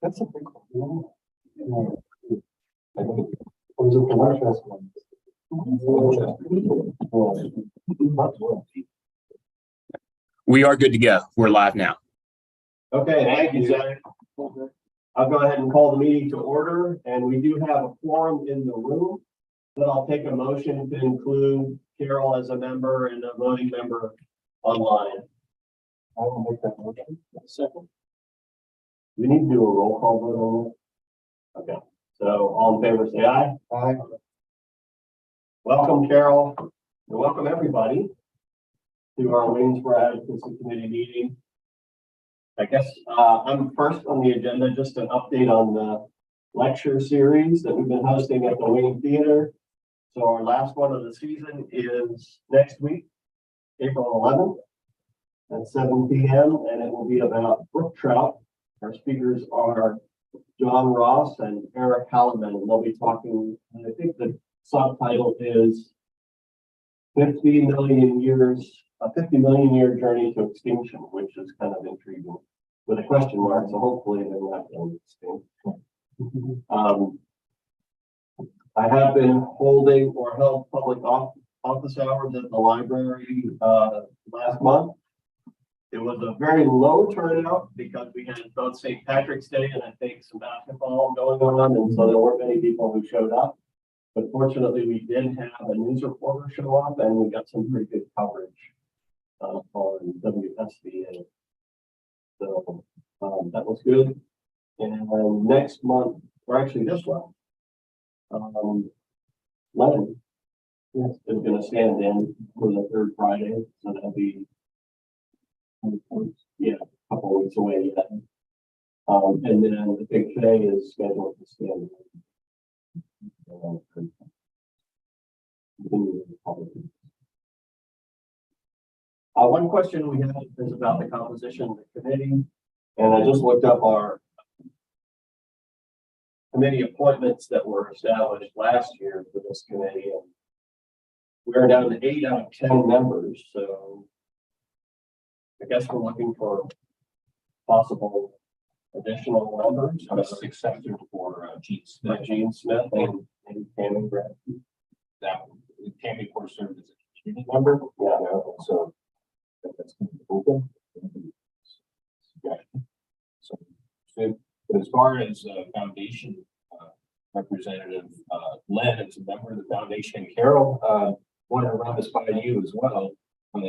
That's a big one. I think it was a commercial one. We are good to go. We're live now. Okay, thank you, Zach. I'll go ahead and call the meeting to order, and we do have a quorum in the room. But I'll take a motion to include Carol as a member and a voting member online. I will make that motion. Second. We need to do a roll call vote on this. Okay, so all in favor, say aye. Aye. Welcome, Carol, and welcome everybody to our Waynesboro Advocacy Committee meeting. I guess I'm first on the agenda, just an update on the lecture series that we've been hosting at the Wayne Theater. So our last one of the season is next week, April 11th at 7 p.m. and it will be about brook trout. Our speakers are John Ross and Eric Halliman, and they'll be talking, and I think the subtitle is 50 million years, a 50 million year journey to extinction, which is kind of intriguing with a question mark. So hopefully they're not going extinct. I have been holding or held public office hours at the library last month. It was a very low turnout because we had both St. Patrick's Day and I think some basketball going on, and so there weren't many people who showed up. But fortunately, we did have a news reporter show up, and we got some pretty good coverage on WSBA. So that was good. And next month, or actually this month, Len is going to stand in for the third Friday, so that'll be a couple of weeks away yet. And then I think today is scheduled to stand in. One question we have is about the composition of the committee, and I just looked up our committee appointments that were established last year for this committee, and we're down to 8 out of 10 members. So I guess we're looking for possible additional members. I was accepted for Gene Smith and Tammy Brad. that Tammy, of course, served as a community member. Yeah. So that's going to be open. So, but as far as foundation representative, Len is a member of the foundation. Carol, wanted to run this by you as well. I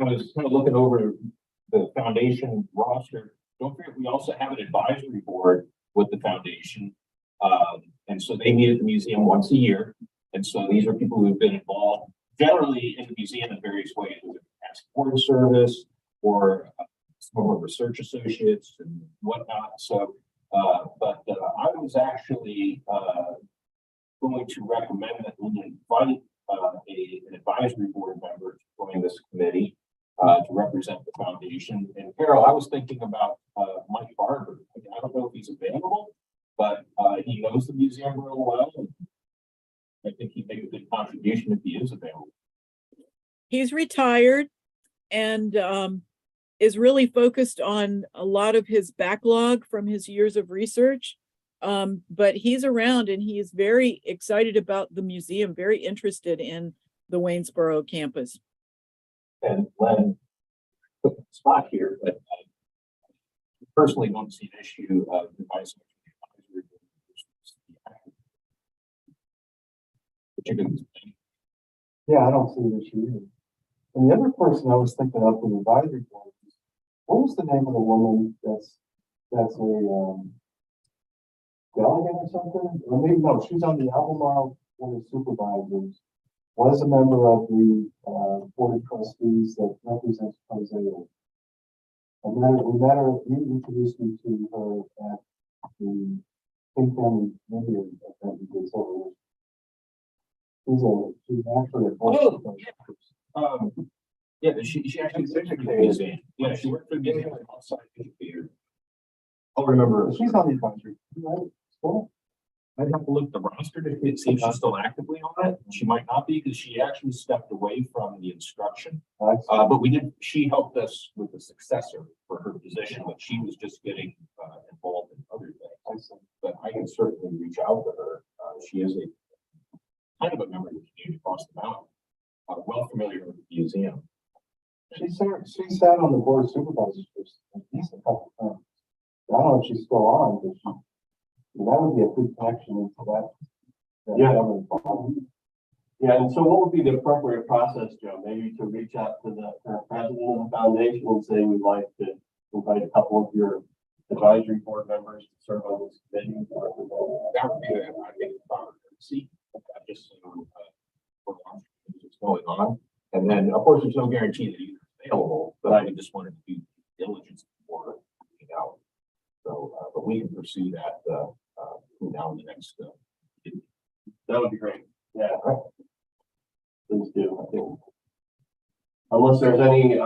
was kind of looking over the foundation roster. Don't forget, we also have an advisory board with the foundation. And so they meet at the museum once a year. And so these are people who have been involved generally in the museum in various ways, whether it's support service or some of our research associates and whatnot. So, but I was actually going to recommend that we invite an advisory board member to join this committee to represent the foundation. And Carol, I was thinking about Mike Barber. I don't know if he's available, but he knows the museum real well. And I think he'd make a good contribution if he is available. He's retired and is really focused on a lot of his backlog from his years of research. But he's around and he is very excited about the museum, very interested in the Waynesboro campus. And Len took the spot here, but I personally don't see an issue of advising. Yeah, I don't see an issue either. And the other person I was thinking of for the advisory board, what was the name of the woman that's a delegate or something? Or maybe no, she's on the Albemarle Board of Supervisors, was a member of the Board of Trustees that represents Hosea. And then we met her, you introduced me to her at the King Family Media event we did. So she's actually a Yeah, she actually worked for the museum. Yeah, she worked for the museum outside the theater. I'll remember. She's on the advisory, right? Cool. I'd have to look at the roster to see if she's still actively on it. She might not be because she actually stepped away from the instruction. But she helped us with the successor for her position, but she was just getting involved in other things. But I can certainly reach out to her. She is a kind of a member of the community across the mountain, well familiar with the museum. She sat on the board of supervisors for at least a couple of times. I don't know if she's still on, but that would be a good connection into that. Yeah. Government body. Yeah, and so what would be the appropriate process, Joe? Maybe to reach out to the current president of the foundation and say we'd like to invite a couple of your advisory board members to serve on this committee. That would be, I think, a proper courtesy. Just so what's going on. And then, of course, there's no guarantee that he's available, but I just wanted to do diligence before looking out. So, but we can pursue that now in the next. That would be great. Yeah. Please do. I think. Unless there's any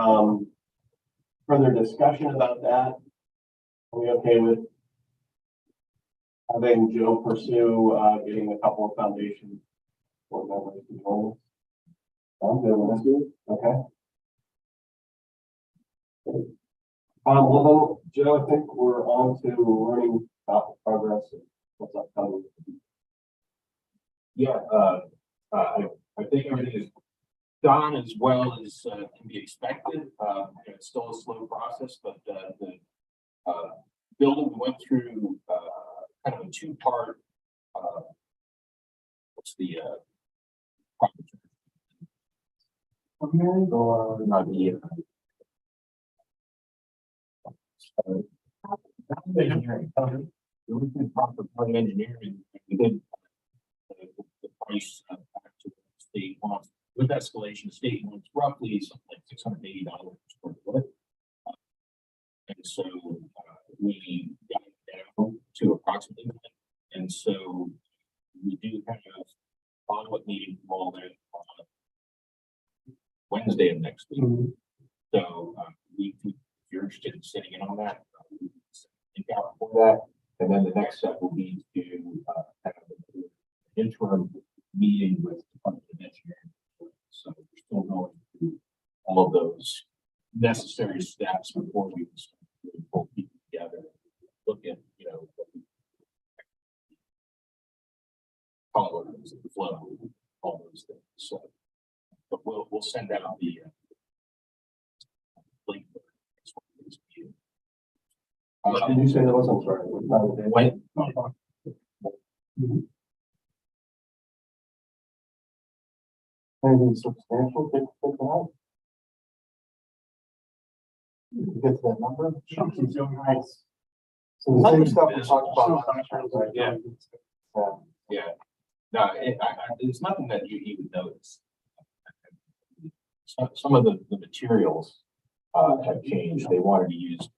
further discussion about that, are we okay with having Joe pursue getting a couple of foundation board members to join us? I'm good with this. Okay. Well, then, Joe, I think we're on to learning about the progress and what's upcoming. Yeah, I think everything is done as well as can be expected. It's still a slow process, but the building we went through kind of a two-part. What's the or not the engineering. We did proper planning engineering. We did the price back to the state wants with escalation. The state wants roughly something like $680 per square foot, and so we got it down to approximately that. And so we do have a follow-up meeting from all that on Wednesday of next week. So if you're interested in sitting in on that, we can think out for that. And then the next step will be to have an interim meeting with the Department of Engineering. So we're still going through all of those necessary steps before we can start to pull people together, look at, what we call it, the flow, all those things. So, but we'll send out the link for this meeting. Did you say that was? I'm sorry. When? Anything substantial taken out? You get to that number? Something's doing nice. So the same stuff we talked about. Yeah. Yeah. No, it's nothing that you would notice. Some of the materials have changed. They wanted to use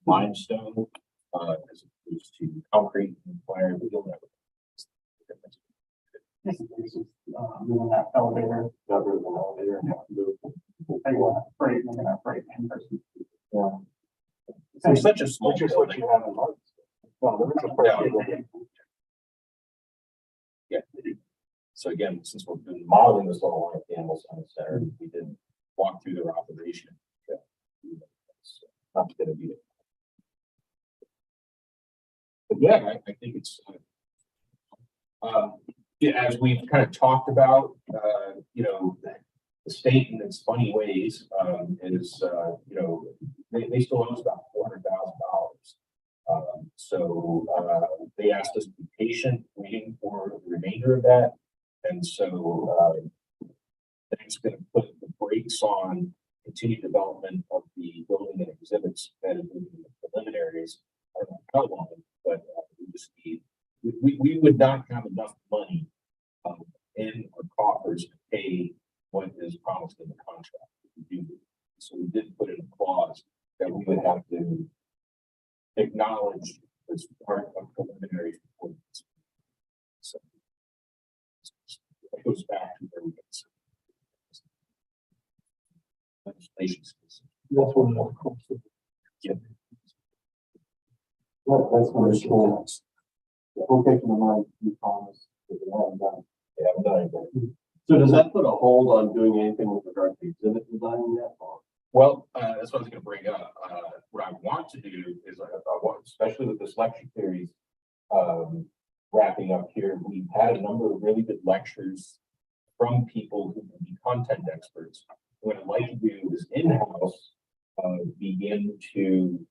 limestone as opposed to concrete and wire. We don't have Moving that elevator, Never an elevator and have to move. they want freight, they're gonna have freight in person. Yeah. There's such a small Which is what you have in mind. Well, there is a problem. Yeah. So again, since we've been modeling this all on the animal science center, we did walk through their operation. Yeah. It's not going to be it. But yeah, I think it's yeah, as we've kind of talked about, the state in its funny ways is they still owe us about $400,000. So they asked us to be patient, waiting for the remainder of that. And so that's going to put the brakes on continued development of the building and exhibits that have been in the preliminaries. I don't know how long, but we just need, we would not have enough money in our coffers to pay what is promised in the contract. We do. So we did put in a clause that we would have to acknowledge as part of preliminary reports. So it goes back to where we get legislation. That's what more close. Yeah. That's what it's for. If we're taking the money, we promise that we haven't done. They haven't done anything. So does that put a hold on doing anything with regard to exhibit design yet? Or- Well, that's what I was gonna bring up. What I want to do is I want, especially with this lecture series, wrapping up here, we've had a number of really good lectures from people who can be content experts. What I'd like to do is in-house, begin to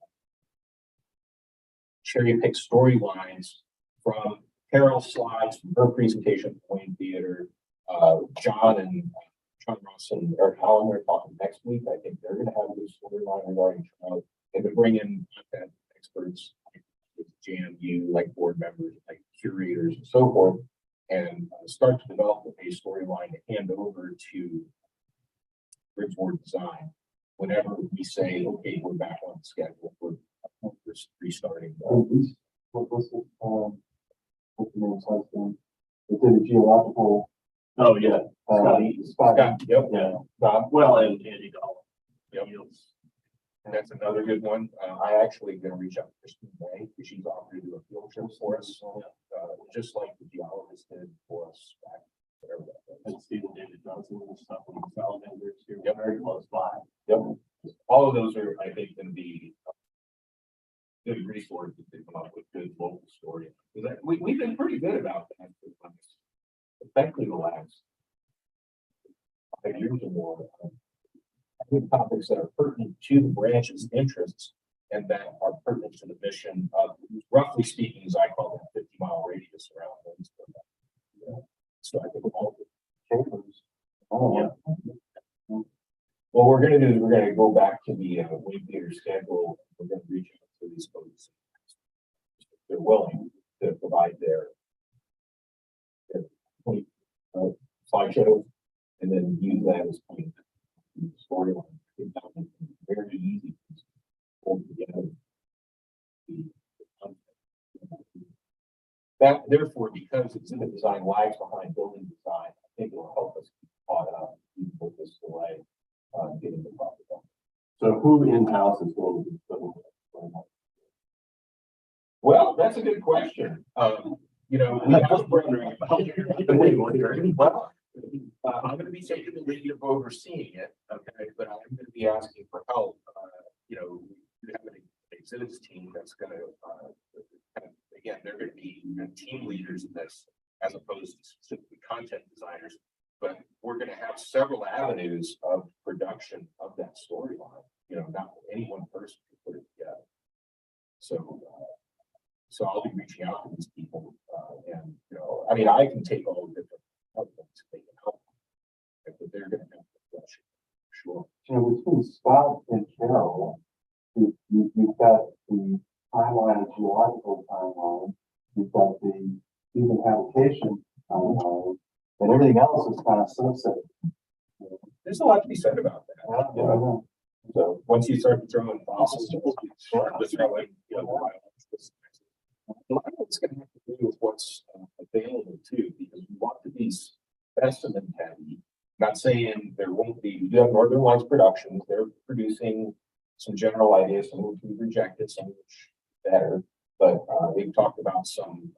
cherry pick storylines from Carol's slides, from her presentation, Point Theater, John Ross and Eric Holland are talking next week. I think they're gonna have a new storyline regarding child. They could bring in content experts, like JMU, like board members, like curators and so forth, and start to develop a storyline to hand over to Bridgeport Design. Whenever we say, okay, we're back on schedule, we're restarting. What was it, what's the name's husband? They did a geological, Oh, yeah. Scott. Yep. Yeah. Well, And Andy Doll. Yep. And that's another good one. I actually gonna reach out to Christine May, because she's offered to do a field trip for us, just like the geologist did for us back, whatever that was. And Stephen David Johnson and stuff from the Salamanders here, Yep. very close by. Yep. All of those are, I think, gonna be good resources to come up with good local story. Because we've been pretty good about that, especially the last 5 years or more. I think topics that are pertinent to the branch's interests and that are pertinent to the mission of, roughly speaking, as I call it, 50-mile radius around Williamsburg. Yeah. So I think all the chambers. Oh, yeah. What we're gonna do is we're gonna go back to the Wayne Theater schedule. We're gonna reach out to these folks. If they're willing to provide their slideshows and then use that as point storyline. I think that would be very easy to pull together. That therefore, because exhibit design lags behind building design, I think it will help us keep caught up even with this delay, getting the project done. So who in-house is going to be putting it? Well, that's a good question. You know, we have wondering about. Well, I'm gonna be taking the lead of overseeing it, okay, but I'm gonna be asking for help. You know, we have an exhibits team that's gonna, again, they're gonna be team leaders in this as opposed to specifically content designers. But we're gonna have several avenues of production of that storyline. You know, not any one person can put it together. So I'll be reaching out to these people, and, you know, I mean, I can take all the different elements if they can help. But they're gonna have the question, sure. You know, between Scott and Carol, you've got the timeline, of geological timeline, you've got the human habitation timeline, and everything else is kind of sunset. There's a lot to be said about that. Yeah, I know. So once you start throwing fossils, start to throw in, you know, a lot of it's gonna have to do with what's available too, because we want to be specimen heavy. Not saying there won't be, we do have Northern Lights Productions, they're producing some general ideas, some of which we've rejected, some of which better, but they've talked about some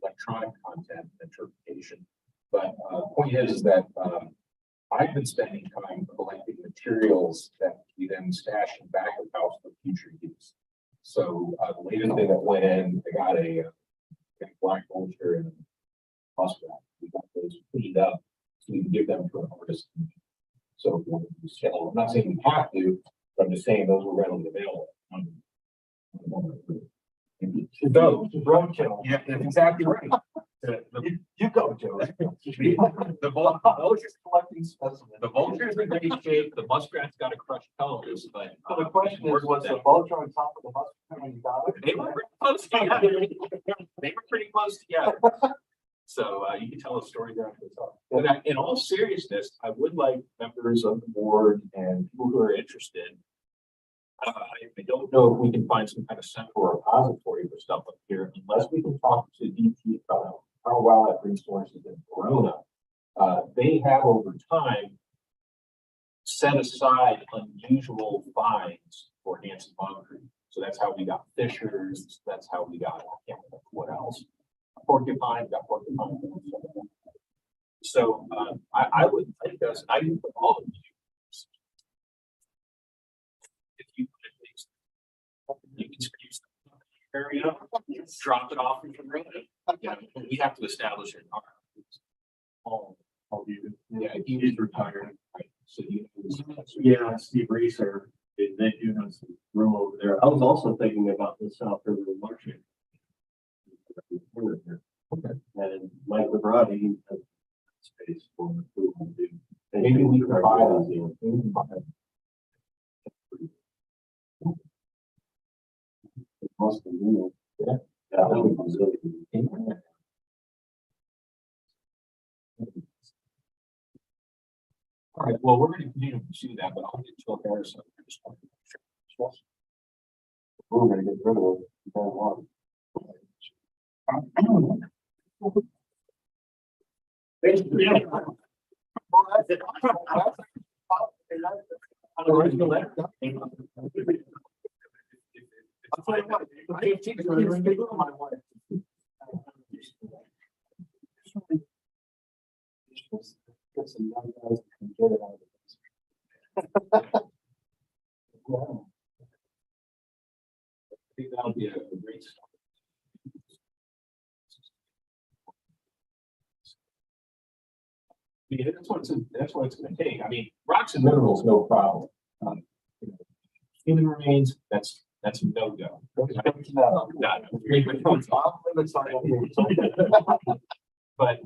electronic content interpretation. But point is that I've been spending time collecting materials that we then stash in back of house for future use. So the latest thing that went in, I got a black vulture and a muskrat. We got those cleaned up so we can give them to an artist. So if you want to use scale, I'm not saying we have to, but I'm just saying those were readily available. Roadkill. Yeah, that's exactly right. You go, Joe. The vulture's collecting specimens. The vulture's in great shape. The muskrat's got a crushed pelvis, but So the question is, was the vulture on top of the muskrat when you got it? they were pretty close together. They were pretty close together. So you can tell a story there after it's up. But in all seriousness, I would like members of the board and people who are interested. I don't know if we can find some kind of central repository for stuff up here, unless we can talk to DT about our wildlife resources in Corona. They have over time set aside unusual fines for Hanson Concrete. So that's how we got fishers, that's how we got, I can't remember what else. Porcupine, got porcupine. So, I would like us, I would put all of you. If you could at least, you can use the area, drop it off in the room. We have to establish it. Yeah, he's retired, right? So you. Yeah, Steve Reeser, they do have some room over there. I was also thinking about the South River Market. Okay. And Mike Lebrati has space for food and do. Maybe we could buy that. museum. Mostly, you Yeah, that would be really good. All right, well, we're gonna continue to pursue that, but I'll get to a Harrison. I just want to make sure. we're gonna get rid of it. You don't want it. Original letter. Get some young guys that can get it out of this. Yeah. I think that'll be a great start. Yeah, that's what it's gonna take. I mean, rocks and minerals, no problem. You know, human remains, that's a no-go. But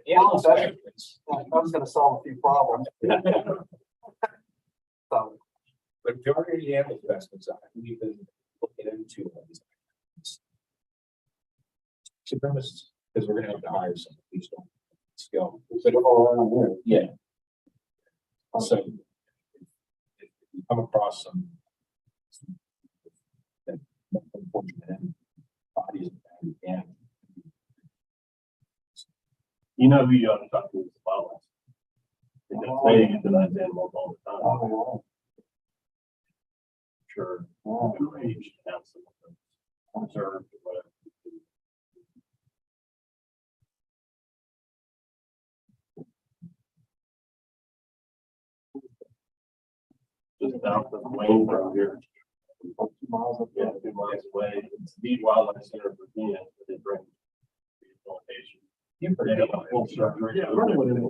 animal specimens, I was gonna solve a few problems. So, but majority of the animal specimens, we've been looking into all these supremacists, because we're gonna have to hire some of these skill. but all around here. Yeah. So if you come across some that unfortunate bodies and You know who you ought to talk to is the wildlife. Because they euthanize animals all the time. Oh, Sure. yeah. Arrange to have some of them observed or whatever. Just south of Wayne from here. 2 miles up Yeah, 2 miles away. It's the wildlife center of Virginia. But they bring rehabilitation. They have a full structure. Yeah, really what it is.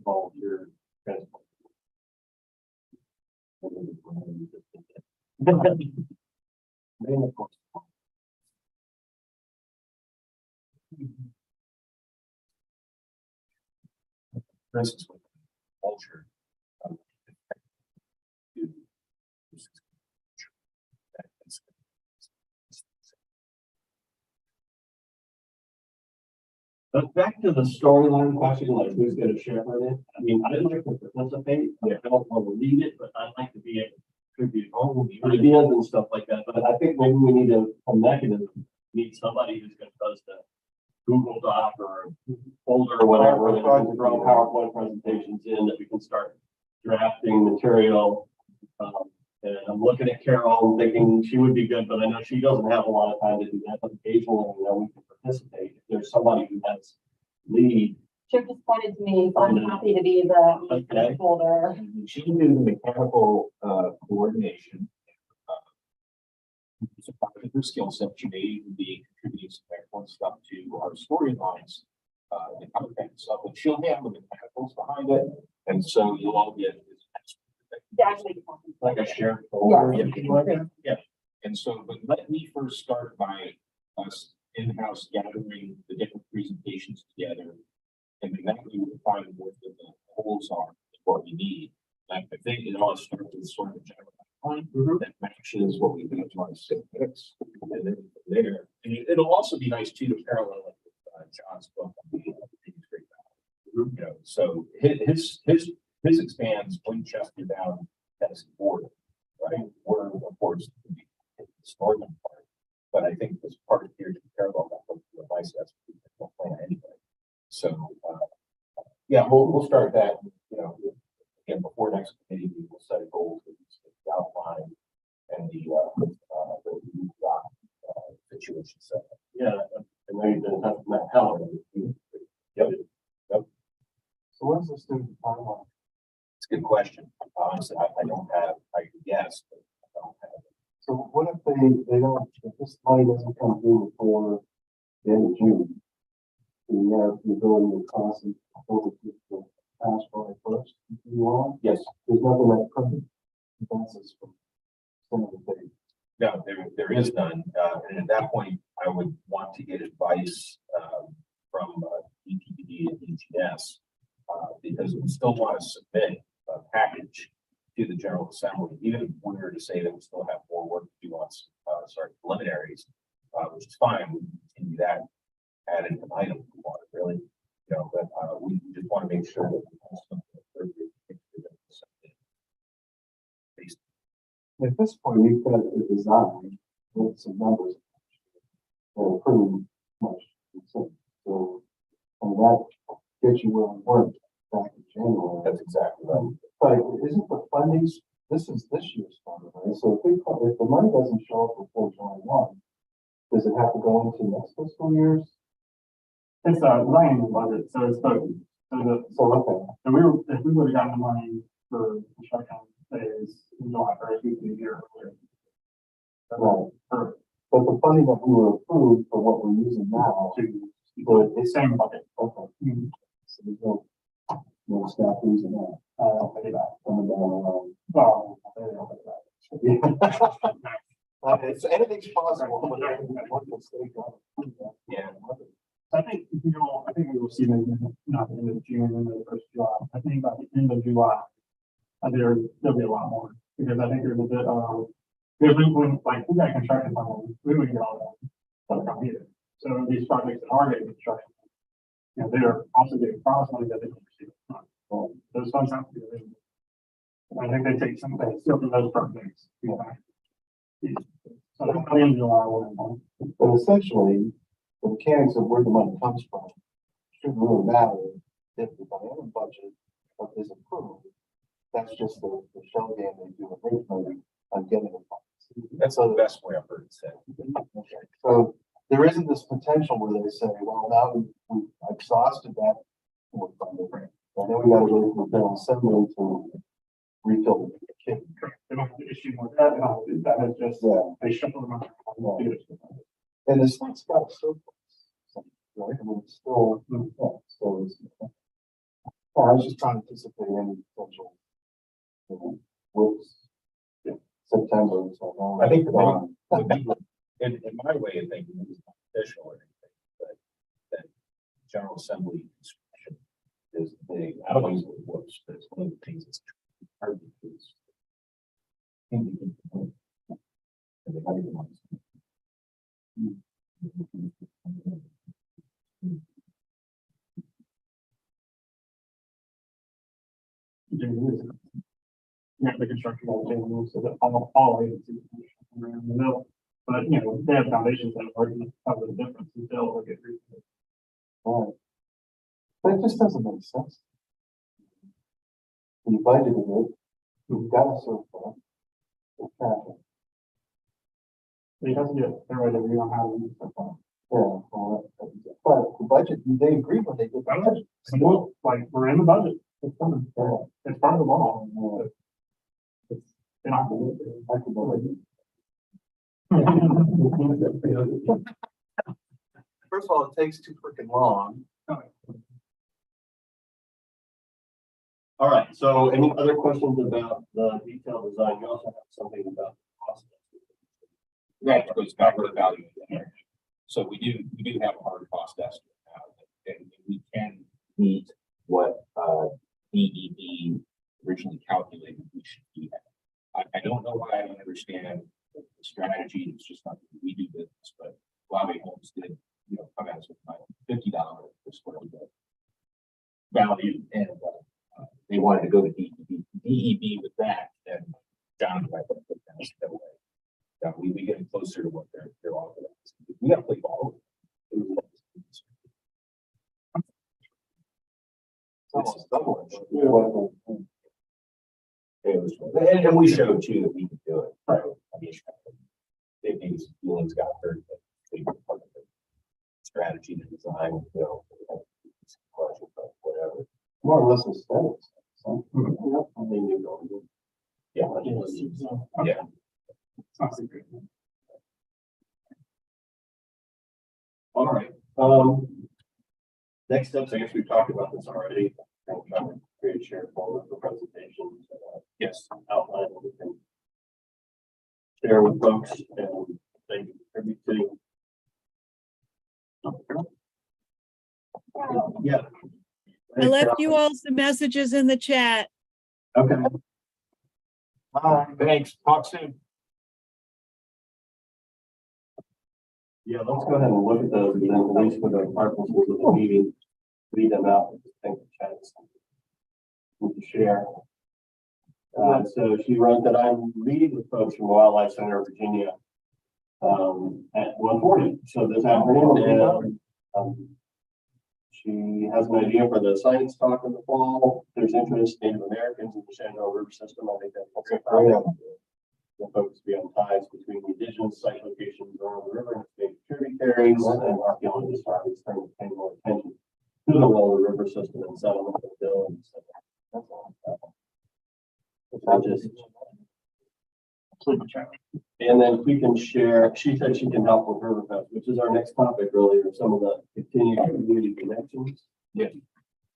Volunteer transport. Then, of course, for instance, with culture. But back to the storyline question, like who's gonna shepherd it? I mean, I'd like to participate. I don't want to lead it, but I'd like to be able to contribute all of the ideas and stuff like that. But I think maybe we need a mechanism. We need somebody who's gonna post a Google Doc or a folder or whatever, that we can throw PowerPoint presentations in, that we can start drafting material. And I'm looking at Carol and thinking she would be good, but I know she doesn't have a lot of time to do that, but occasionally, you know, we can participate. If there's somebody who has lead. Chip just pointed to me, so I'm happy to be the Okay. folder. She can do the mechanical coordination. It's a part of her skill set. She may even be contributing some excellent stuff to our storylines. And other kind of stuff, but she'll have the mechanicals behind it, and so you'll all get. Yeah, actually. Like a shared folder. Yeah. if you like. Yeah. And so, but let me first start by us in-house gathering the different presentations together. And then that we will find what the holes are, what we need. And I think it all starts with sort of a general outline that matches what we've been trying to say. And then from there, and it'll also be nice too to parallel it with John's book. You know, so his expands Winchester down Tennessee border, right? We're of course this northern part, but I think this part here to parallel that with the vice that's the plan anyway. So yeah, we'll start that, you know, again before next committee, we will set a goal motion set. Yeah, I know you've been in touch with Matt Heller. Yep. So what does this do to the timeline? It's a good question. Honestly, I don't have, I could guess, but I don't have. So what if they don't, if this money doesn't come through before the end of June? Do you have the ability to cross it over to the past July first, if you want? Yes. There's nothing that prevents us from sending the date. No, there is none. And at that point, I would want to get advice from EPD and ETS because we still want to submit a package to the General Assembly, even if we were to say that we still have more work to do on preliminaries, which is fine. We can continue that add an item if we want it, really. You know, but we just want to make sure that we have something appropriate. At this point, you've got a design with some numbers that are pretty much the same. So, and that gets you where we were back in January. That's exactly right. But isn't the funding, this is this year's fund, right? So if the money doesn't show up before July 1, does it have to go into next fiscal year's? It's a line budget, so it's Okay. if we would have gotten the money for construction phase in July first, we could be here earlier. Right. For But the funding that we were approved for what we're using now, the same bucket. okay. So there's no staff using that. Maybe that. Coming down the line. Well, maybe I'll pay that. It's anything's possible. One mistake on it. Yeah. I think if you know, I think we will see maybe not the end of June and the first of July. I think by the end of July, there'll be a lot more because I think there's a bit of when like we got construction funding, we would get all that stuff from here. So these projects that are getting construction, you know, they're also getting promised money that they don't receive. Those funds have to be available. I think they take some things still from those projects. You know. So I think by the end of July, we'll have one. But essentially, the mechanics of where the money comes from shouldn't really matter if the Diana budget is approved. That's just the shell game they do originally on getting the funds. That's the best way I've heard it said. Okay. So there isn't this potential where they say, well, now we've exhausted that for funding. And then we got to go to the General Assembly to refill the kit. They don't have to issue more debt. They don't have to do that. It's just, they shuffle them out. And the state's got a surplus, right? I mean, it's still, so it's, I was just trying to anticipate any potential, whoops, September. So I think in my way of thinking, it's not official or anything, but that General Assembly construction is big. I don't use the word whoops, but it's one of the things that's hard to do. And they got even ones. Yeah, the construction will change, so that all agencies around the middle. But you know, they have foundations that are going to cover the difference until they get reached. right. But it just doesn't make sense. You budgeted it, you've got a surplus. It's happening. So you have to get everybody, we don't have any surplus. Yeah, well, but the budget, they agreed when they did the budget. So, like, we're in the budget. It's coming. Yeah. It's part of the law. Yeah. It's, they don't have to do it. I could believe it. First of all, it takes too freaking long. All right, so any other questions about the detailed design? You also have something about the cost. That goes back to the value of the energy. So we do have a hard cost estimate now, and we can meet what DEP originally calculated we should be at. I don't know why I don't understand the strategy. It's just not that we do business, but Lobby Homes did, come at us with $50 per square foot value, and they wanted to go to DEP with that, and John might put that that way. We get closer to what they're offering. We got to play ball. It's double. And we showed too that we could do it. Right? I mean, these feelings got hurt. But design, you know, question, but whatever. More or less aesthetics. So, They knew going in. Yeah. Yeah. Sounds good. All right, next steps, I guess we've talked about this already. I'm trying to create a shared folder for presentations, Yes. outline what we can share with folks and they can contribute to. Yeah. I left you all some messages in the chat. Okay. Thanks. Talk soon. Yeah, let's go ahead and look at those, and then at least for the articles of the meeting, read them out, and think the chats. To share. So she wrote that I'm meeting with folks from the Wildlife Center of Virginia at 1:40. So this afternoon, she has an idea for the science talk in the fall. If there's interest, Native Americans in the Shenandoah River system, I think that's a great idea. The focus be on ties between the indigenous site locations around the river and its major tributaries, and archaeologists are always starting to pay more attention to the Waldo River system and settlement of buildings. That's all. And then we can share, she said she can help with Riverfest, which is our next topic really, or some of the continued community connections. Yeah.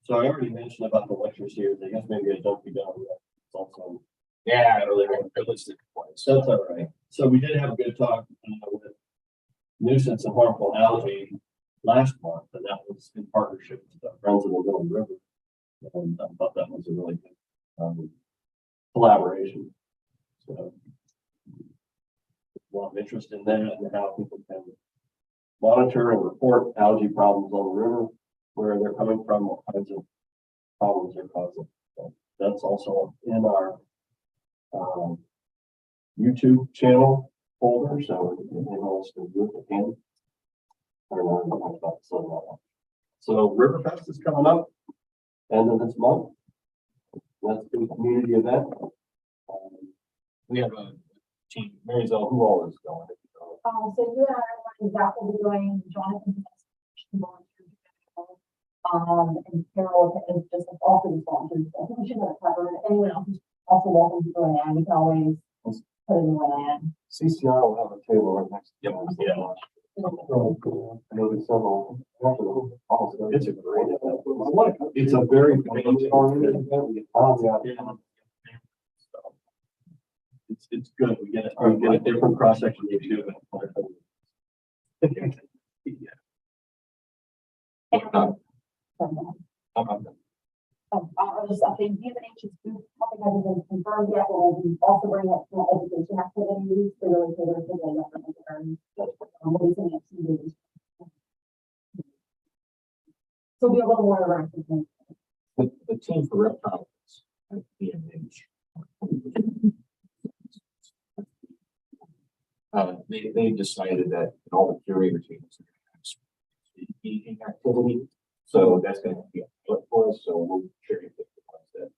So I already mentioned about the lecture series. I guess maybe I don't be done with that. It's also. Yeah, I really listed points. So that's all right. So we did have a good talk with nuisance and harmful algae last month, and that was in partnership with the Friends of the Little River. And I thought that was a really good collaboration. So a lot of interest in that and how people can monitor and report algae problems on the river, where they're coming from, what kinds of problems they're causing. So that's also in our YouTube channel folder, so if anyone wants to do it again. I don't know much about this on that one. So Riverfest is coming up end of this month. That's a good community event. We have a team, Maryzell, who all is going? So you and I, Zach will be doing, Jonathan. And Carol is just all for these volunteers. I think we should have covered. Anyone else is also welcome to join in. You can always put anyone in. CCR will have a table right next to Yep. us. Yeah. I know there's several. Also, It's a great event. It's a very family-oriented event. Yeah. It's good. We get a different cross section of you too. I'll just update VMNH booth topic hasn't been confirmed yet, but we'll be also bringing it to education activities to really cater to the younger concerns. Releasing it to the. So be a little more interactive. The team for reptiles at VMNH. They decided that all the curator teams are going to have speaking activity, so that's going to be a flip for us. So we'll cherry pick the ones that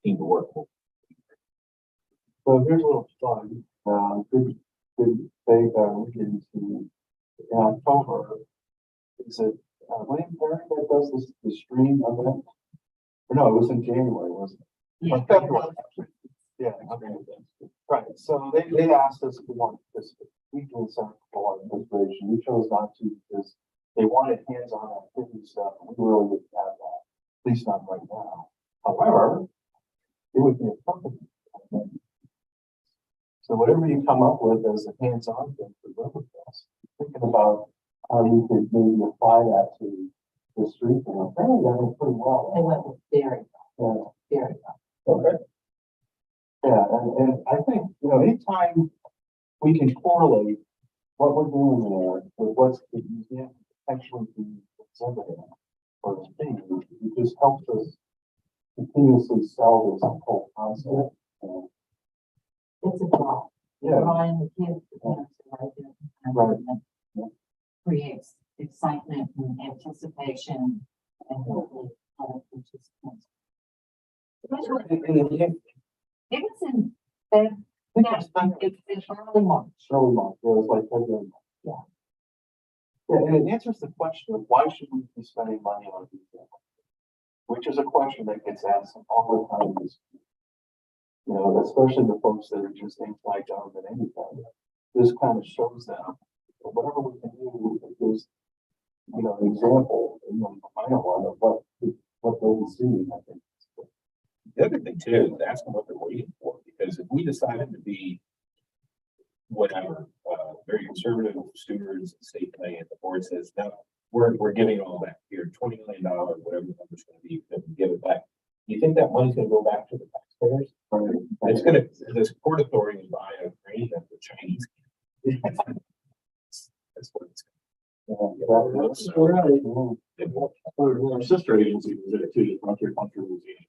seem to work. So here's a little fun. Good data we get into in October. Is it William Perry that does this the stream event? Or no, it was in January, wasn't it? Yeah. Or February. Yeah, okay. Right. So they asked us if we wanted this weekend center for inspiration. We chose not to because they wanted hands-on activity stuff. And we really wouldn't have that, at least not right now. However, it would be a perfect. So whatever you come up with as a hands-on thing for Riverfest, thinking about how you could maybe apply that to the street. And apparently that went pretty well. They went very well, very well. Okay. Yeah, and I think, anytime we can correlate what we're doing there with what's the museum potentially be exhibiting or the thing, it just helps us continuously sell this whole concept. It's a draw. Yeah. Drawing the kids, the parents, Right. creates excitement and anticipation and hopefully other participants. It was in Feb, it's early March. Early month, it was like February. Yeah. Yeah, and it answers the question of why should we be spending money on museum? Which is a question that gets asked all the time. You know, especially the folks that are just anti-government anything. This kind of shows them whatever we can do, it gives, you know, an example, you know, I don't want what they'll be seeing, I think. The other thing too, is ask them what they're waiting for, because if we decided to be whatever, very conservative stewards, state planning, and the board says, no, we're giving all that here, $20 million, whatever the number's gonna be, then we give it back. You think that money's gonna go back to the taxpayers? It's gonna, the Port Authority is buying a crane that the Chinese. That's what it's. That's right. Our sister agency was there too, the Frontier Country Museum.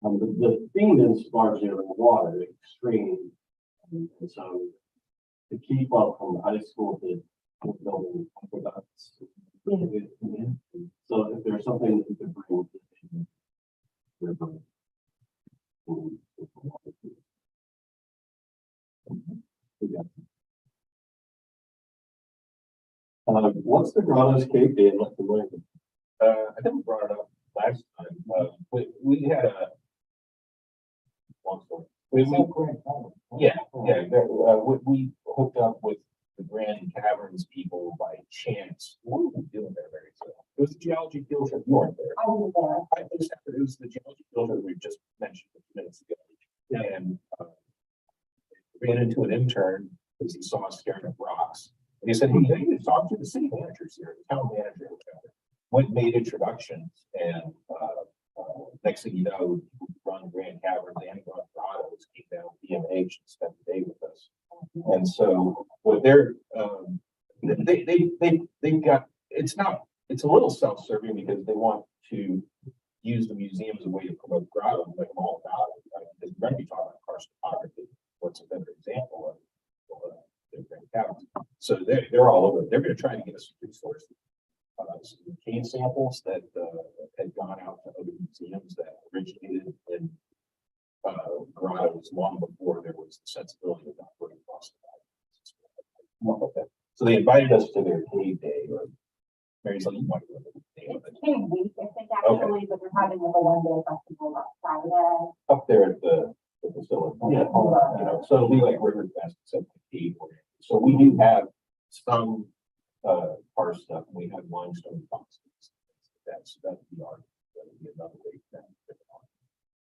The theme is largely around water, extreme. And so to keep up from high school to building aqueducts. So if there's something that you could bring to the river. What's the Grotto's Cave Day in Lincoln? I think we brought it up last time. We had a. Long story. Yeah, we hooked up with the Grand Caverns people by chance. What were we doing there, Mary? It was the geology field trip. You weren't there. I was there. It was the geology field trip we just mentioned a few minutes ago. Yeah. And ran into an intern because he saw us staring at rocks. And he said, hey, you need to talk to the city managers here, the town manager, whichever. Went, made introductions, and next thing you know, we run Grand Caverns and run Grottos, came down VMNH and spent the day with us. And so what they're they got, it's a little self-serving because they want to use the museum as a way to promote Grotto and make them all about it. Because we're going to be talking about cartography. What's a better example of the Grand Caverns? So they're all over. They're going to try to get us some resources. Some cave samples that had gone out to other museums that originated in Grottos long before there was the sensibility of operating across the valley. So they invited us to their cave day, or Mary's like, you might remember the name of it. Cave week, I think, actually, but they're having like a one-day festival on Saturday. Up there at the facility. Yeah. You know, so it'll be like River Fest, except the cave. So we do have some our stuff, and we have limestone boxes. That'd be art. That would be another way to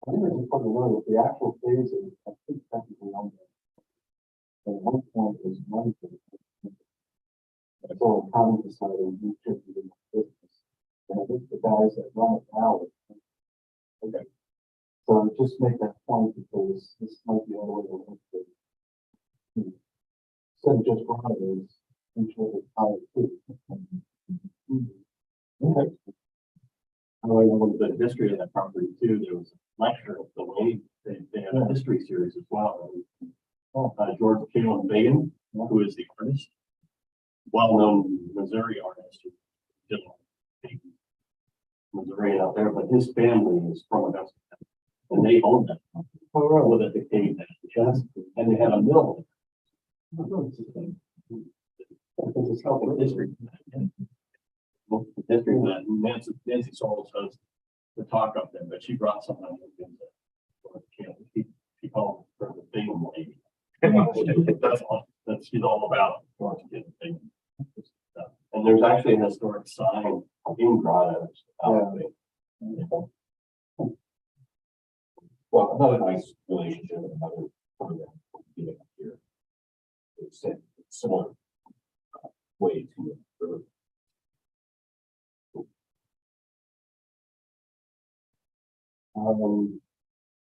I think it's important to know that the actual phase is, I think, technically on there. But at one point is money for the. So county decided we should be in business. And I think the guys that run it now. Okay. So just make that point because this might be the other way to look at it. Instead of just running is usually higher too. Okay. I know a little bit of history of that property too. There was a lecture of the way they had a history series as well. George Caleb Bagan, who is the artist, well-known Missouri artist, Missouri out there, but his family is from Augusta, and they own that. With a decayed and they had a mill. It's helping history. History that Nancy Souls has the talk up there, but she brought something she called her the thing lady. That's she's all about. And there's actually an historic sign in Grottos. Well, another nice relationship with another program here. It's a similar way to it.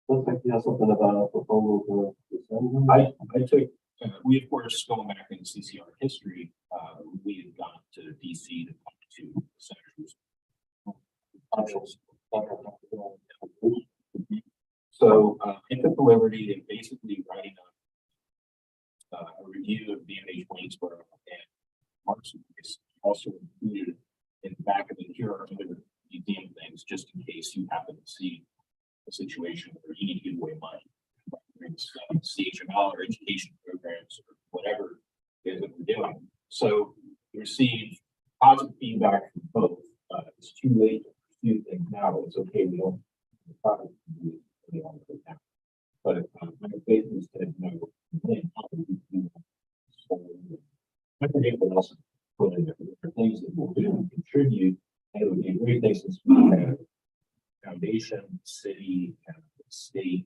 Looks like you have something about a proposal to send. I took, we of course, going back in CCR history, we had gone to DC to talk to senators. So I took the liberty of basically writing a review of VMNH Waynesboro, and Mark's also included in the back of it. Here are other museum things, just in case you happen to see a situation where you need to give away money. CHML or education programs or whatever it is that we're doing. So we received positive feedback from both. It's too late to pursue things now, but it's okay. We don't probably do it any longer now. But my faith is that I forget what else put in there. There are things that will do and contribute, and it would be a great thing since we have foundation, city, and state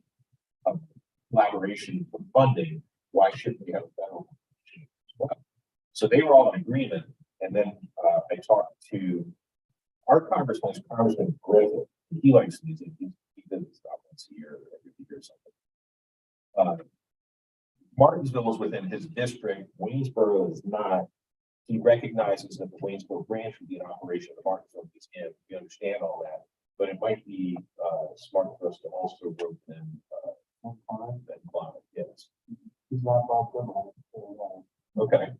collaboration for funding. Why shouldn't we have a federal collaboration as well? So they were all in agreement, and then I talked to our Congressman Griffith. He likes music. He does this about once a year, or every year or something. Martinsville is within his district. Waynesboro is not. He recognizes that the Waynesboro branch would be an operation of the Martinsville Museum. We understand all that, but it might be smart for us to also work in that climate. Yes. He's not about them. Okay.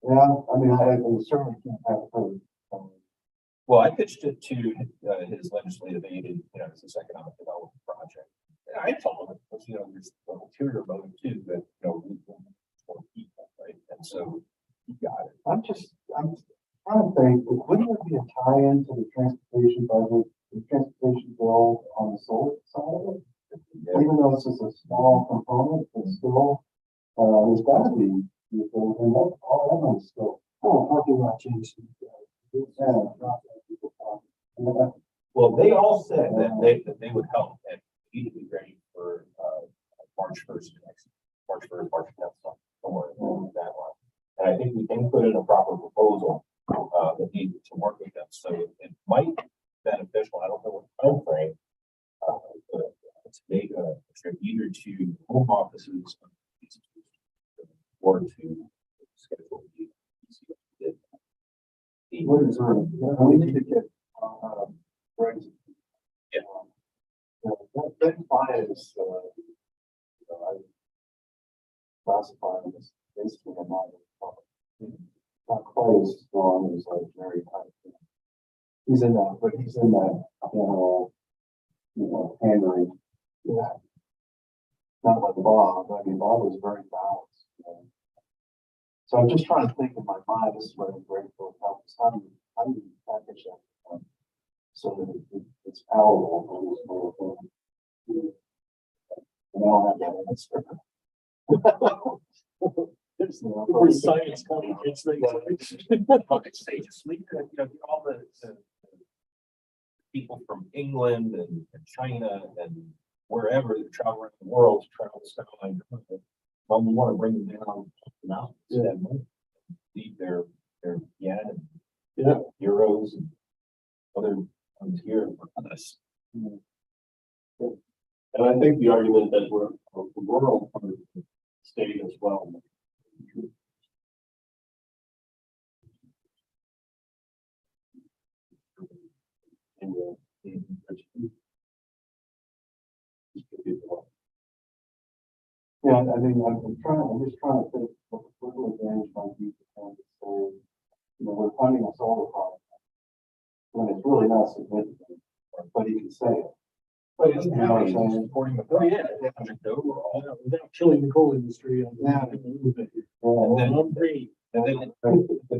Yeah, I mean, I certainly can't have heard. Well, I pitched it to his legislative aide, it's this economic development project. And I told him, there's an ulterior motive too, that, we want more people, right? And so he got it. I'm trying to think, wouldn't there be a tie-in to the transportation budget, the transportation bill on the solar side of it? Yeah. Even though it's just a small component, but still, there's got to be, and that, all that money's still, parking lot change. Well, they all said that they would help and we need to be ready for March 1st next March 1st, March 10th, somewhere along that line. And I think we can put in a proper proposal that needs to work with them. So it might be beneficial. I don't know what time frame, but to make a trip either to home offices or to schedule What is we need to get friends. Yeah. That bias, I classify him as basically a not quite as strong as like Mary Tyson. He's in that, hammering. Yeah. Not like Bob. I mean, Bob was very balanced. So I'm just trying to think in my mind, this is what I'm grateful for. How do you package that so that it's palatable for this little thing? And I don't have that answer. Science complicates things. I'd say just leave it, all the people from England and China and wherever that travel around the world to travel to Skyline. Well, we want to bring them down the mountains. Yeah. Leave their yen and euros and other ones here for us. And I think the argument that we're a rural part of the state as well. Yeah, I mean, I'm just trying to think what the political advantage might be for them to say, we're funding a solar project. When it's really not significant, but he can say it. But it doesn't You know have what I'm any saying? supporting the project overall. Without killing the coal industry. Yeah. And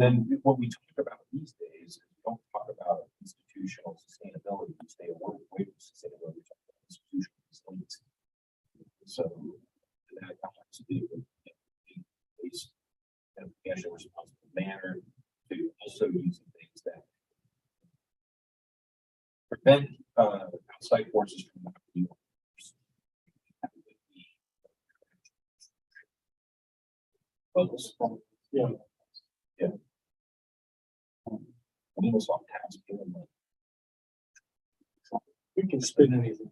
then what we talk about these days, we don't talk about institutional sustainability. We stay away from sustainability. We talk about institutional resiliency. So that has to do with a financial responsible manner to also using things that prevent outside forces from knocking you off. Yeah. Yeah. Microsoft tax payment. We can spin anything.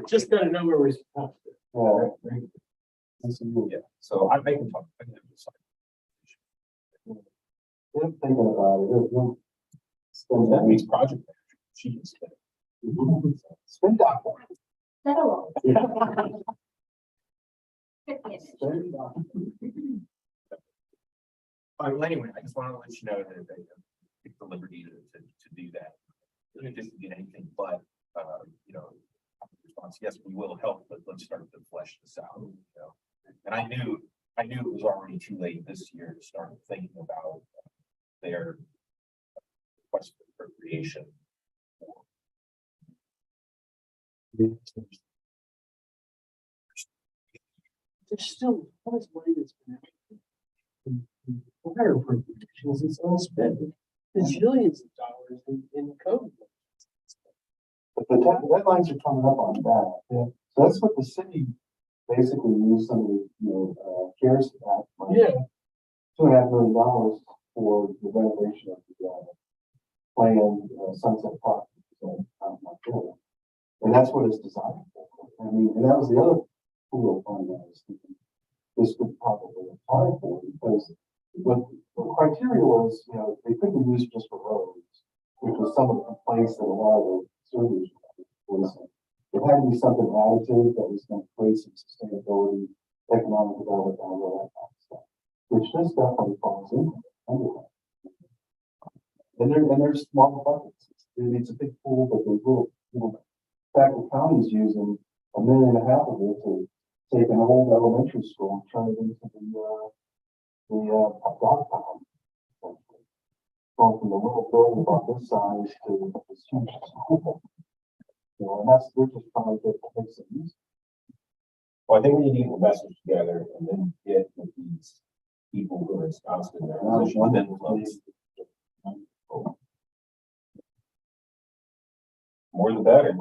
Just gotta know where we're supposed to. Yeah, so I can talk. I can have this. I'm thinking about it. That means project manager. She can spend. Spin doctor. Settle. Spin doctor. Well, anyway, I just want to let you know that they took the liberty to do that. Really didn't get anything but, you know, response, yes, we will help, but let's start to flesh this out, you know. And I knew it was already too late this year to start thinking about their request for appropriation. There's still, how much money that's been fire appropriations, it's unspent, bajillions of dollars in code. But the deadlines are coming up on that, yeah, so that's what the city basically used some of the, CARES Act money. Yeah. $2.5 million for the renovation of the, planned Sunset Park. And that's what it's designed for. I mean, and that was the other pool of fund that I was thinking this could probably apply for, because what the criteria was, they couldn't be used just for roads, which was some of the complaints that a lot of the surveys was. It had to be something additive that was going to create some sustainability, economic development, all that kind of stuff, which this definitely falls under that. And there's small buckets. It's a big pool, but there's little, in fact, the county's using $1.5 million of it to take an old elementary school and turn it into the dog pound. Going from the little building about this size to this huge school. And they're just trying to make some use. Well, I think we need to get the message together and then get with these people who are espoused in their position, and then more the better.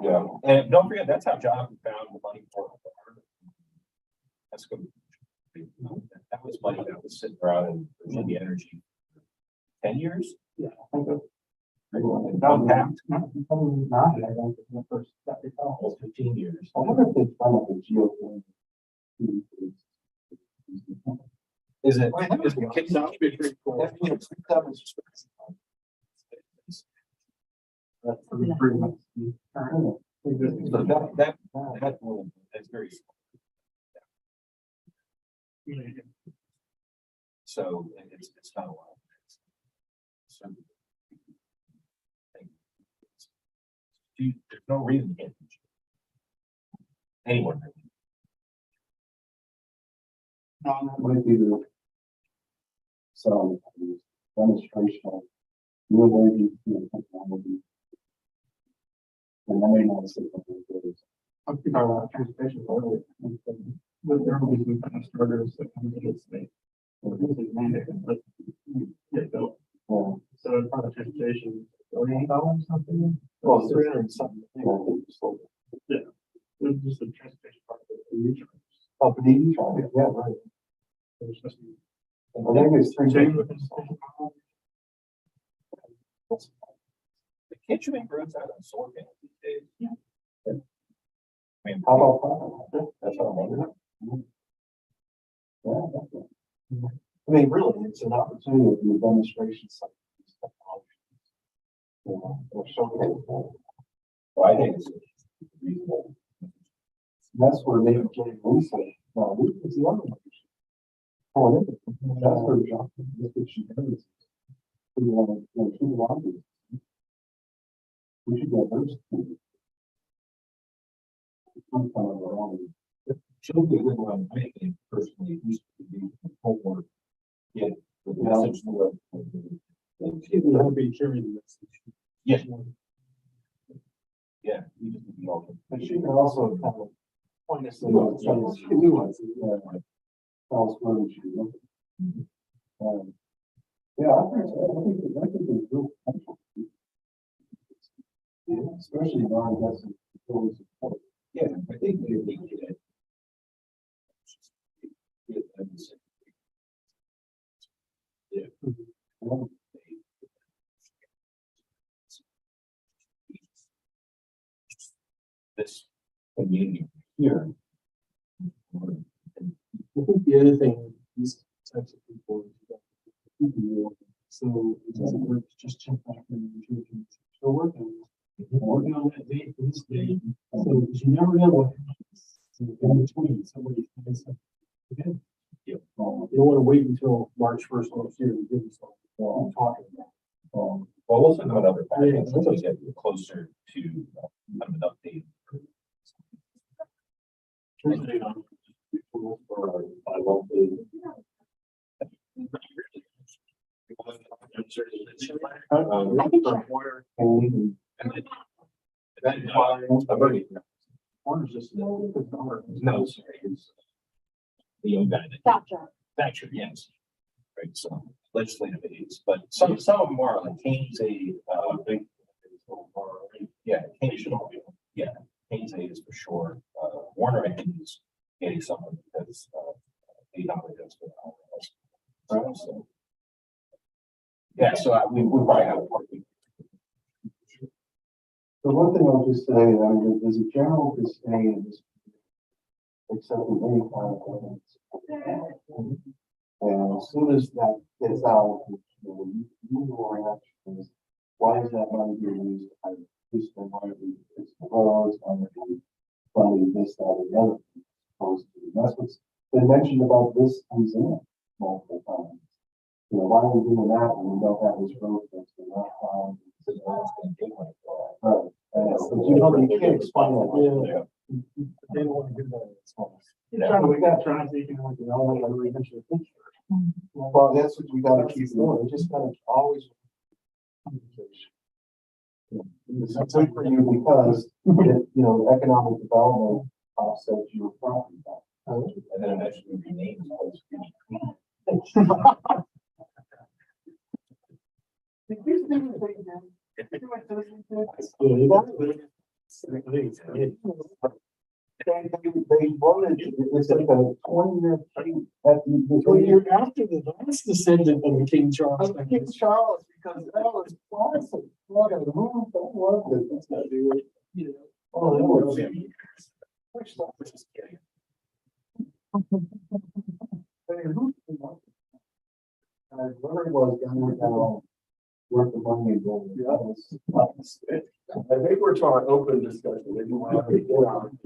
Yeah, and don't forget, that's how Jonathan found the money for it. That's good. That was money that was sitting around in Virginia Energy 10 years. Yeah, I think that's Untapped. Almost 15 years. I wonder if they've done like a geothermal. Is it? That's pretty much. That's very. So it's not a lot. So there's no reason to get anyone. No, that might be the some demonstration of real energy technology. And I may not say something good. I think our transportation earlier. There will be some kind of starters that come into the state. Or music mandated, but get built. So part of transportation, $1 billion something. Well, 300 something. Yeah. It's just the transportation part of the EV charge. Oh, for the EV charge, yeah, right. There's supposed to be. I think it's 3 Can't you make roads out of solar panels these days? Yeah. I mean, how about that? That's what I'm wondering. Yeah, definitely. I mean, really, it's an opportunity to do a demonstration site of these technologies. They're so capable. Well, I think it's reasonable. That's where they get research. No, it's the other one. Oh, that's where John, that's what she does. We want to, we should get those. She'll be a good one. I think personally, used to be homework. Get the message to It'll be carrying the message. Yeah. Yeah. You just need to know. And she can also kind of point us in nuances. Tell us where we should be looking. Yeah, I think that could be real potential. Yeah, especially non-investment utility support. Yeah, I think they need to get this community here. I think the other thing, these types of people, so it doesn't work to just check back in the future. Still working on that date for this day. So you never know what happens in between. Somebody finds something. Okay. Yeah. You don't want to wait until March 1st next year to do something. I'm talking about. Well, we'll send them another package until we get closer to kind of an update. No, sorry, it's the Benedict. Gotcha. Thatcher, yes. Right, so legislative aids, but some of them are like Kane's aid, big. Yeah, Kane's, yeah, Kane's aid is for sure. Warner, I think is getting something because, they don't really does for the house. So. Yeah, so we probably have a party. So one thing I'll just say, I mean, there's a general disdain in this, accepting any kind of evidence. And as soon as that gets out, the usual reaction is, why is that money being used to hire policemen, why are we fix the roads, why are we funding this, that, or the other? Opposed to, that's what's been mentioned about this museum multiple times. You know, why are we doing that when we don't have this road that's been not found? Right. But you know, you can't explain that. Yeah. They don't want to do that. We got traffic and like, every picture. Well, that's what we gotta keep doing, we just gotta always. It's good for you because, you know, economic development offsets your property tax. And then eventually rename the place. They wanted, it's like a 20-year thing at the 20 years after the last descendant of the King Charles. King Charles, because that was classic. What a move that was. That's gotta be what, you know. Oh, that was. Which stuff was just kidding. Whoever it was, down there, worth the money and gold. Yeah, I think we're trying open discussion. Maybe we'll have to get on.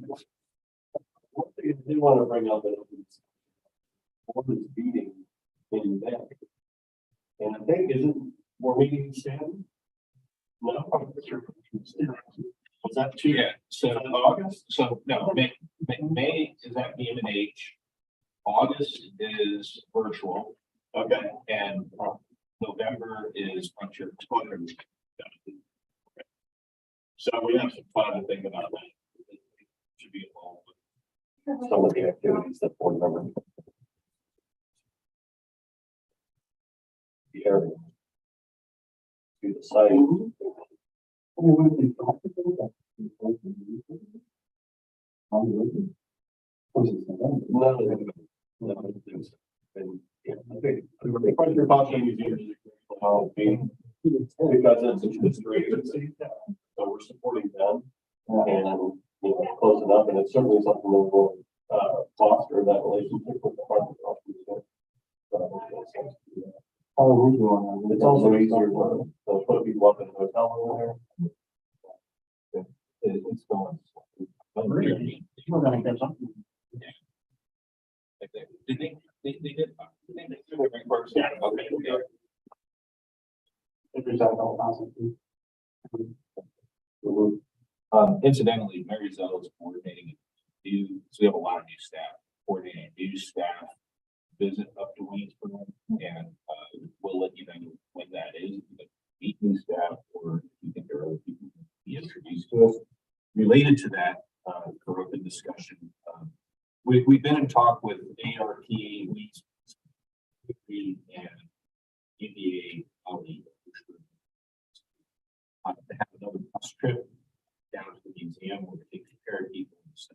One thing I do want to bring up in open discussion, board is meeting in May. And I think, isn't, we're meeting in Stanton? No, was that two? Yeah, so August, so no, May is at VMNH. August is virtual. Okay. And November is Frontier. So we have some fun to think about that. Should be involved with some of the activities that board members. The area. To the site. I mean, would it be practical that we both can do it? I'm looking. Of course, it's November. No, I don't think so. And, yeah, I think the Frontier Boston Museum is because it's a history agency, so we're supporting them and, you know, close it up, and it's certainly something that will foster that relationship with the Frontier Boston Museum. How are we doing? It's also easier to put people up in the hotel over there. It's going. We're gonna get something. Did they did. Yeah, okay. If there's that whole concept. Incidentally, Mary Zell is coordinating new, so we have a lot of new staff, coordinating new staff visit up to Waynesboro, and we'll let you know when that is. Meet new staff, or if you think there are other people who can be introduced to us. Related to that, for open discussion, we've been in talk with ARP, and UVA to have another bus trip down to the museum where they take care of people. So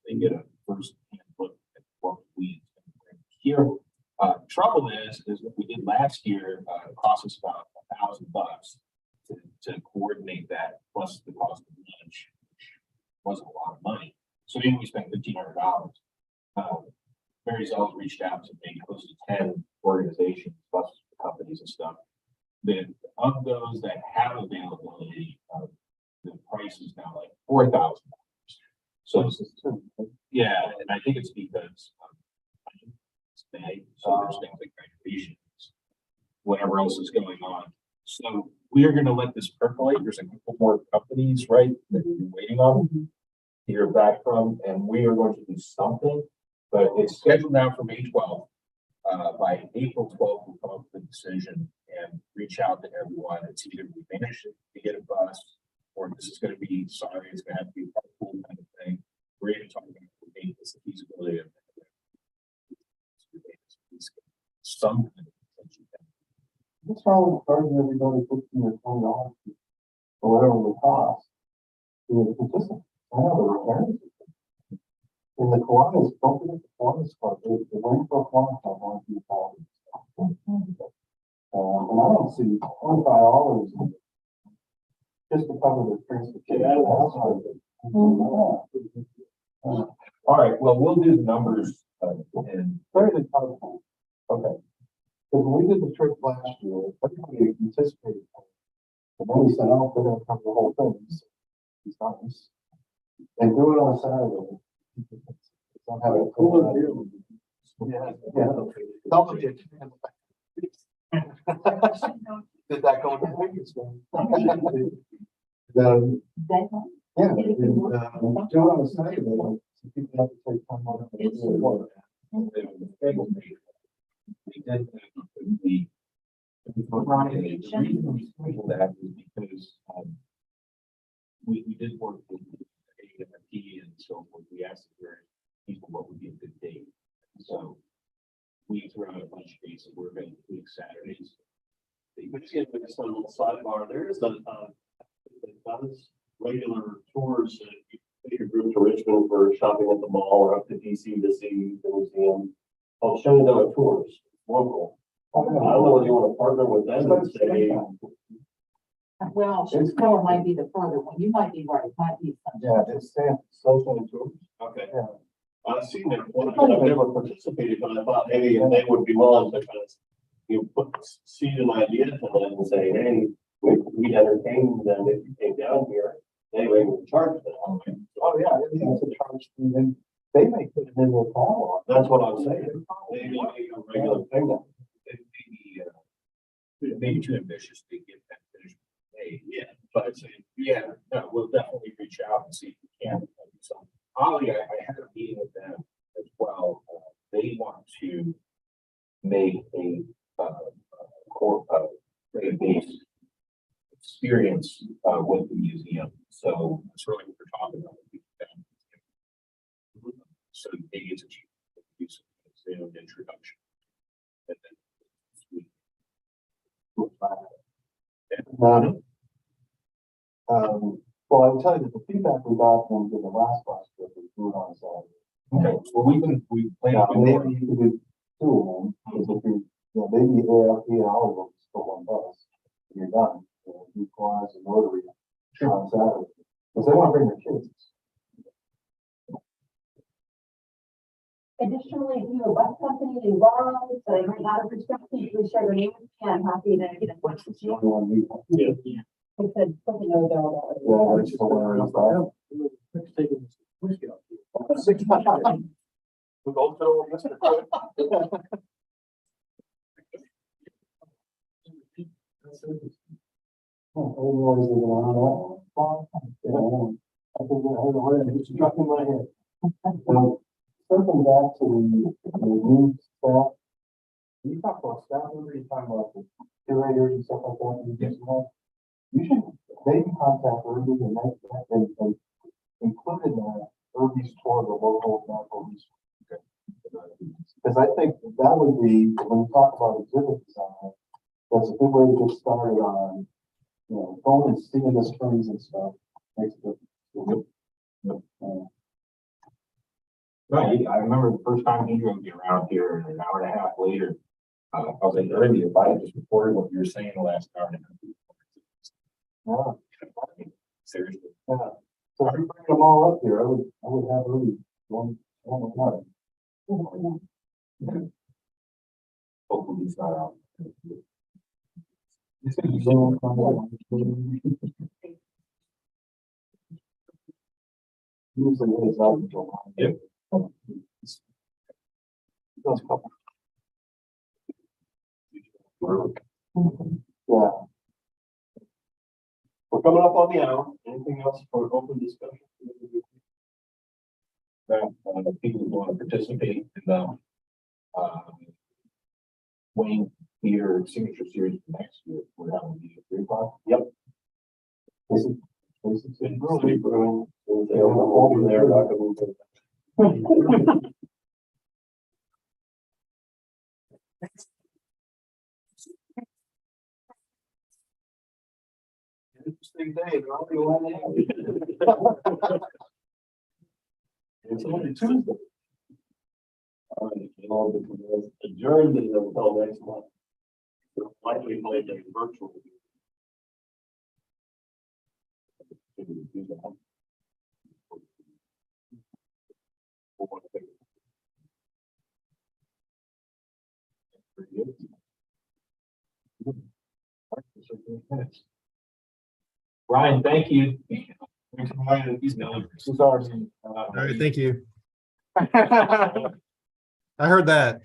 they get a first hand look at what we here. Trouble is what we did last year cost us about $1,000 to coordinate that, plus the cost of lunch, which wasn't a lot of money. So maybe we spent $1,500. Mary Zell's reached out to maybe close to 10 organizations, bus companies and stuff. That of those that have availability, the price is now like $4,000. So yeah, and I think it's because it's May, so there's things like graduations, whatever else is going on. So we are gonna let this percolate. There's a couple more companies, right, that we're waiting on to hear back from, and we are going to do something. But it's scheduled now for May 12th. By April 12th, we'll come up with a decision and reach out to everyone. It's either we manage to get a bus, or this is gonna be, sorry, it's gonna have to be a carpool kind of thing. We're even talking about the feasibility of some kind of attention. What's wrong with charging everybody $15 or $20 or whatever the cost? It's just, I know the returns. In the Kiwanis, don't forget the Kiwanis Club, the Rainbow Kiwanis Club on the quality. And I don't see $25 just to cover the transportation. All right, well, we'll do the numbers, and Very good comment. Okay. Because when we did the trip last year, everybody anticipated. And then we said, oh, they're gonna cover the whole thing. It's nice. And do it on a Saturday. Don't have it. Yeah, yeah. Don't get. Did that go to Vegas? Then, yeah, and, do it on a Saturday, so people have to take time on it. we did the reason we scheduled that is because we did work with AMP and so forth. We asked people what would be a good date. So we threw out a bunch of dates that we're going to include Saturdays. But just getting this on a little sidebar, there is a, does regular tours, you take a group to Richmond for shopping at the mall or up to DC to see the museum. I'll show you the tours, local. I don't know if you want to partner with them and say, Well, Chicago might be the further one. You might be right. It might be. Yeah, it's social tours. okay, Yeah. I've seen that one, I've never participated, but I thought maybe they would be willing to kind of, see an idea to them and say, hey, we entertain them if you came down here, anyway, we charge them. Oh, yeah, it's a charge fee, and they may put it in their catalog. That's what I'm saying. Maybe a regular thing that. Maybe too ambitious to get that finished. Hey, yeah, but yeah, no, we'll definitely reach out and see if we can do something. Ollie, I had a meeting with them as well. They want to make a core based experience with the museum. So that's really what we're talking about. So maybe it's a use of introduction. And then Well, I will tell you that the feedback we got from the last bus trip was do it on Saturday. okay, well, we plan Now, on maybe you could do two of them, because if you, maybe AFP and all of them for one bus, and you're done. You cars and Rotary on Saturday, because they want to bring their kids. Additionally, if you have a bus company involved, so they might not have reached out to you, please share your name with me. I'm happy to get in touch with It's the you. only one we want. Yeah. I said, something no doubt. Yeah, it's the one that's out. We go through Mr. Everyone's living around that. I think I heard a word, it struck in my head. Circling back to the new staff. You talk about staff, what are you talking about, the curators and stuff like that? You should maybe contact Irby and make that, and include in that Irby's tour, the local natural resource. Because I think that would be, when we talk about exhibit design, that's a good way to get started on, going and seeing the springs and stuff. Makes a difference. Right, I remember the first time he drove me around here, and an hour and a half later, I was like, earlier, if I had just recorded what you were saying the last hour and a half. Yeah. Seriously. Yeah. So if you bring them all up here, I would have Irby one with one. Hopefully he's not out. Usually it is out until. Yep. Those couple. Yeah. We're coming up on the hour. Anything else for open discussion? People who want to participate in the Wayne Theater Signature Series for next year, we're having a meeting at 3 o'clock. It's really brewing. Over there, not gonna move it. Interesting day. They're only one. It's only Tuesday. All right, all the adjourned until next month. Likely play the virtual. Ryan, thank you. Thanks for inviting These numbers. All right, thank you. I heard that.